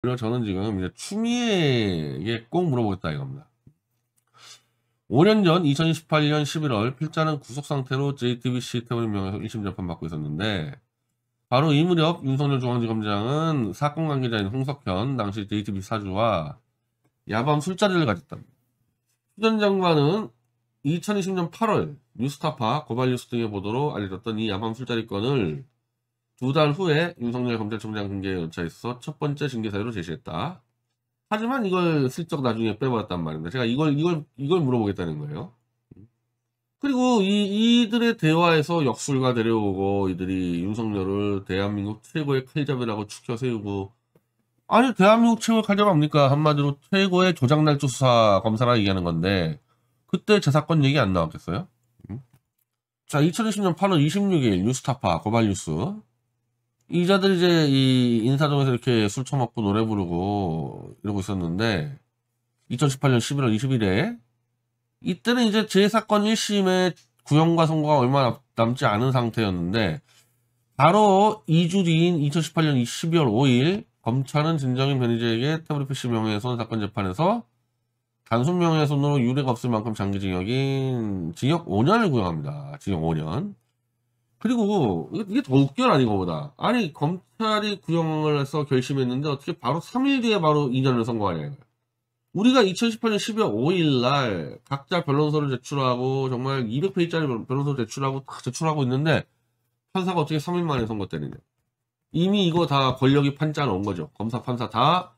그래서 저는 지금 이제 추미애에게 꼭 물어보겠다 이겁니다. 5년 전 2018년 11월 필자는 구속 상태로 JTBC 태블릿 명예훼손 1심 재판 받고 있었는데 바로 이 무렵 윤석열 중앙지검장은 사건 관계자인 홍석현 당시 JTBC 사주와 야밤 술자리를 가졌답니다. 추 전 장관은 2020년 8월 뉴스타파, 고발뉴스 등의 보도로 알려졌던 이 야밤 술자리 건을 2달 후에 윤석열 검찰총장 공개에 연차있어 첫 번째 징계 사유로 제시했다. 하지만 이걸 슬쩍 나중에 빼버렸단 말입니다. 제가 이걸 물어보겠다는 거예요. 그리고 이들의 대화에서 역술가 데려오고 이들이 윤석열을 대한민국 최고의 칼잡이라고 추켜 세우고, 아니 대한민국 최고의 칼잡이 뭡니까? 한마디로 최고의 조작날조 수사 검사라 얘기하는 건데 그때 제 사건 얘기 안 나왔겠어요? 자, 2020년 8월 26일 뉴스타파 고발뉴스 이자들이 이제 이 인사동에서 이렇게 술 처먹고 노래 부르고 이러고 있었는데 2018년 11월 20일에 이때는 이제 제 사건 1심의 구형과 선고가 얼마 남지 않은 상태였는데 바로 2주 뒤인 2018년 12월 5일 검찰은 진정인 변희재에게 태블릿 PC 명예훼손 사건 재판에서 단순 명예훼손으로 유례가 없을 만큼 장기징역인 징역 5년을 구형합니다. 징역 5년. 그리고 이게 더 웃겨라 이거보다. 아니 검찰이 구형을 해서 결심했는데 어떻게 바로 3일 뒤에 바로 2년을 선고하냐 이거야. 우리가 2018년 12월 5일 날 각자 변론서를 제출하고 정말 200페이지짜리 변론서를 제출하고 다 제출하고 있는데 판사가 어떻게 3일 만에 선고 때리냐. 이미 이거 다 권력이 판짜 놓은 거죠. 검사 판사 다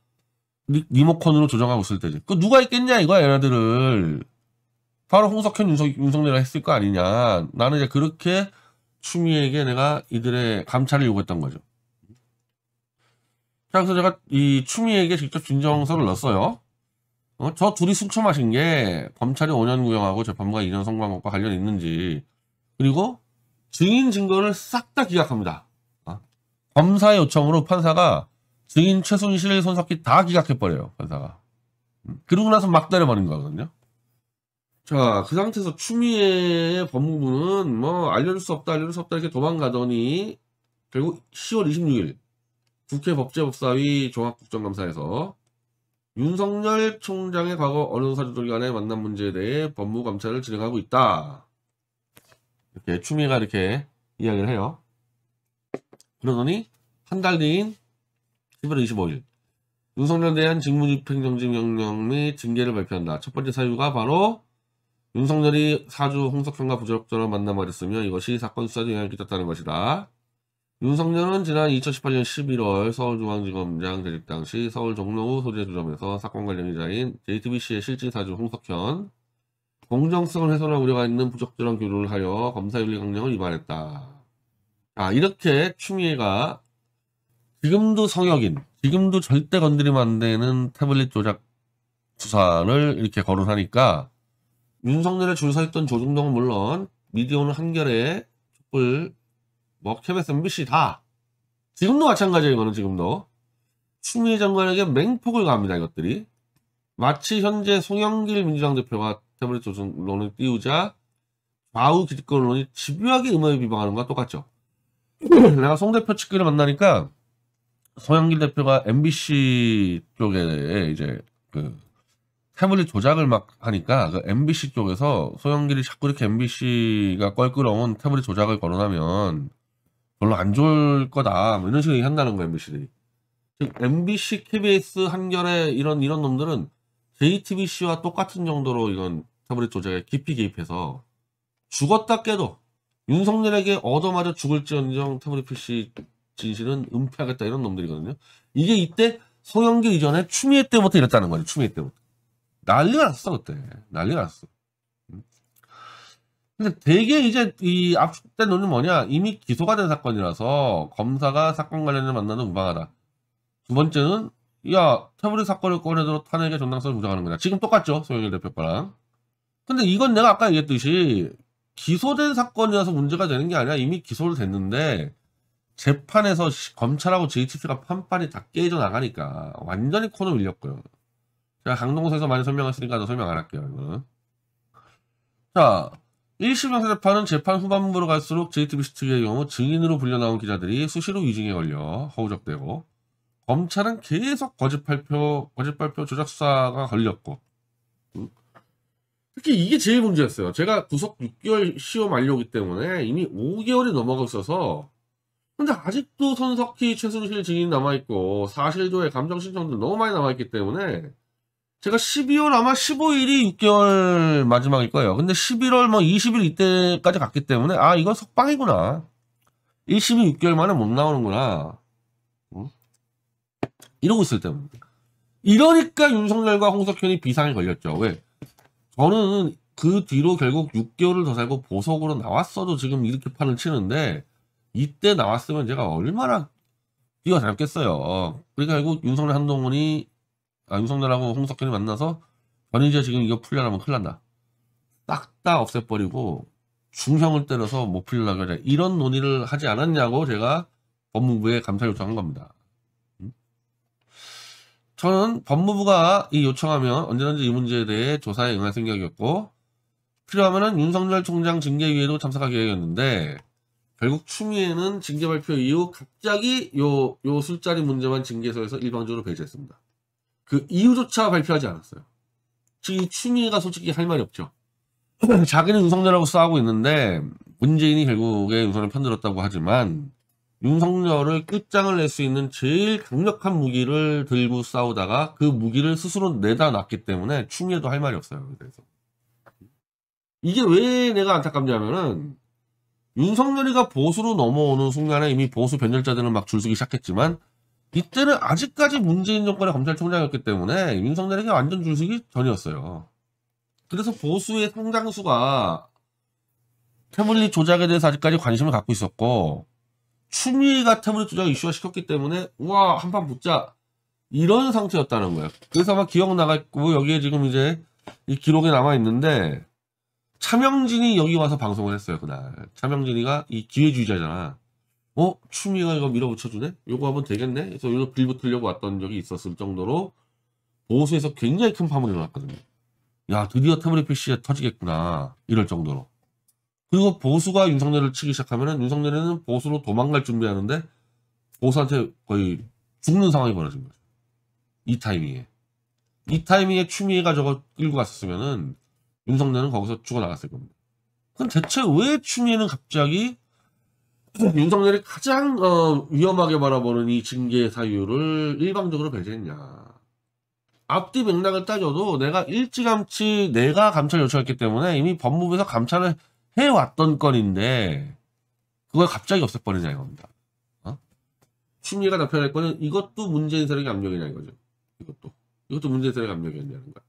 리모컨으로 조정하고 있을 때지. 그 누가 있겠냐 이거야 얘네들을. 바로 홍석현 윤석열이가 했을 거 아니냐. 나는 이제 그렇게 추미애에게 내가 이들의 감찰을 요구했던 거죠. 자, 그래서 제가 이 추미애에게 직접 진정서를 넣었어요. 저 둘이 술 처마신 게 검찰이 5년 구형하고 재판부가 2년 선고한 것과 관련이 있는지, 그리고 증인 증거를 싹 다 기각합니다. 검사의 요청으로 판사가 증인 최순실, 손석희 다 기각해버려요, 판사가. 그러고 나서 막 때려버린 거거든요. 자, 그 상태에서 추미애의 법무부는 뭐 알려줄 수 없다 이렇게 도망가더니 결국 10월 26일 국회 법제법사위 종합국정감사에서 윤석열 총장의 과거 언론사주들 간의 만남 문제에 대해 법무감찰을 진행하고 있다. 이렇게 추미애가 이렇게 이야기를 해요. 그러더니 한 달 뒤인 11월 25일 윤석열에 대한 직무집행정지 명령 및 징계를 발표한다. 첫 번째 사유가 바로 윤석열이 사주 홍석현과 부적절한 만남을 가졌으며 이것이 사건 수사에 영향을 끼쳤다는 것이다. 윤석열은 지난 2018년 11월 서울중앙지검장 재직 당시 서울 종로구 소재주점에서 사건 관련자인 JTBC의 실질 사주 홍석현, 공정성을 훼손할 우려가 있는 부적절한 교류를 하여 검사윤리 강령을 위반했다. 자, 이렇게 추미애가 지금도 성역인, 지금도 절대 건드리면 안 되는 태블릿 조작 수사를 이렇게 거론하니까 윤석열에 줄 서 있던 조중동은 물론 미디어오늘 한겨레, 촛불, 뭐 KBS, MBC 다 지금도 마찬가지예요. 이거는 지금도 추미애 장관에게 맹폭을 가합니다. 이것들이 마치 현재 송영길 민주당 대표가 태블릿 조작론을 띄우자 좌우 기득권론이 집요하게 음압에 비방하는 것과 똑같죠. 내가 송 대표 측근을 만나니까 송영길 대표가 MBC 쪽에 이제 그 태블릿 조작을 막 하니까 그 MBC 쪽에서 소영길이 자꾸 이렇게 MBC가 껄끄러운 태블릿 조작을 거론하면 별로 안 좋을 거다 뭐 이런 식으로 얘기한다는 거예요. MBC들이. 즉 MBC, KBS, 한겨레 이런 놈들은 JTBC와 똑같은 정도로 이건 태블릿 조작에 깊이 개입해서 죽었다 깨도 윤석열에게 얻어맞아 죽을지언정 태블릿 PC 진실은 은폐하겠다 이런 놈들이거든요. 이게 이때 송영길 이전에 추미애 때부터 이랬다는 거죠. 추미애 때부터. 난리가 났어, 그때. 난리가 났어. 근데 되게 이제 이 압축된 논리는 뭐냐? 이미 기소가 된 사건이라서 검사가 사건 관련해서 만나도 무방하다. 두 번째는, 야, 태블릿 사건을 꺼내도 탄핵의 정당성을 부정하는 거냐. 지금 똑같죠, 소영일 대표 거랑. 근데 이건 내가 아까 얘기했듯이 기소된 사건이라서 문제가 되는 게 아니라 이미 기소를 됐는데 재판에서 검찰하고 JTBC가 판판이 다 깨져 나가니까 완전히 코너 밀렸고요. 제가 강동서에서 많이 설명했으니까 더 설명 안 할게요. 이거는. 자, 1심 형사재판은 재판 후반부로 갈수록 JTBC 측의 경우 증인으로 불려 나온 기자들이 수시로 위증에 걸려 허우적대고 검찰은 계속 거짓 발표 조작 수사가 걸렸고, 특히 이게 제일 문제였어요. 제가 구속 6개월 시효 만료이기 때문에 이미 5개월이 넘어가 있어서, 근데 아직도 손석희, 최순실 증인 남아있고 사실조회 감정 신청도 너무 많이 남아있기 때문에 제가 12월 아마 15일이 6개월 마지막일 거예요. 근데 11월 뭐 20일 이때까지 갔기 때문에 아 이건 석방이구나. 1심이 6개월 만에 못 나오는구나. 이러고 있을 때입니다. 이러니까 윤석열과 홍석현이 비상에 걸렸죠. 왜? 저는 그 뒤로 결국 6개월을 더 살고 보석으로 나왔어도 지금 이렇게 판을 치는데 이때 나왔으면 제가 얼마나 뛰어다녔겠어요. 그러니까 결국 윤석열 한동훈이 윤석열하고 홍석현이 만나서 변희재 지금 이거 풀려나면 큰일 난다. 딱 다 없애버리고 중형을 때려서 못 풀려나게 하자. 이런 논의를 하지 않았냐고 제가 법무부에 감찰 요청한 겁니다. 저는 법무부가 이 요청하면 언제든지 이 문제에 대해 조사에 응할 생각이었고 필요하면은 윤석열 총장 징계위에도 참석할 계획이었는데 결국 추미애는 징계 발표 이후 갑자기 요 술자리 문제만 징계소에서 일방적으로 배제했습니다. 그 이유조차 발표하지 않았어요. 즉 추미애가 솔직히 할 말이 없죠. 자기는 윤석열하고 싸우고 있는데 문재인이 결국에 윤석열을 편들었다고 하지만 윤석열을 끝장을 낼 수 있는 제일 강력한 무기를 들고 싸우다가 그 무기를 스스로 내다 놨기 때문에 추미애도 할 말이 없어요. 그래서 이게 왜 내가 안타깝냐면은 윤석열이가 보수로 넘어오는 순간에 이미 보수 변절자들은 막 줄서기 시작했지만 이때는 아직까지 문재인 정권의 검찰총장이었기 때문에 윤석열에게 완전 줄서기 전이었어요. 그래서 보수의 상당수가 태블릿 조작에 대해서 아직까지 관심을 갖고 있었고 추미애가 태블릿 조작 이슈화 시켰기 때문에 우와 한판 붙자 이런 상태였다는 거예요. 그래서 아마 기억 나갔고 여기에 지금 이제 이 기록에 남아 있는데 차명진이 여기 와서 방송을 했어요. 그날 차명진이가 이 기회주의자잖아. 추미애가 이거 밀어붙여주네? 요거 하면 되겠네? 그래서 이거 빌붙으려고 왔던 적이 있었을 정도로 보수에서 굉장히 큰 파문이 일어났거든요. 야 드디어 태블릿 PC가 터지겠구나 이럴 정도로. 그리고 보수가 윤석열을 치기 시작하면은 윤석열은 보수로 도망갈 준비하는데 보수한테 거의 죽는 상황이 벌어진 거죠. 이 타이밍에 추미애가 저거 끌고 갔었으면은 윤석열은 거기서 죽어나갔을 겁니다. 그럼 대체 왜 추미애는 갑자기 윤석열이 가장 위험하게 바라보는 이 징계 사유를 일방적으로 배제했냐. 앞뒤 맥락을 따져도 내가 일찌감치 내가 감찰 요청했기 때문에 이미 법무부에서 감찰을 해왔던 건인데 그걸 갑자기 없애버리냐 이겁니다. 추미애가 나타낼 거는 이것도 문재인 세력의 압력이냐 이거죠. 이것도 문재인 세력의 압력이었냐는 거야.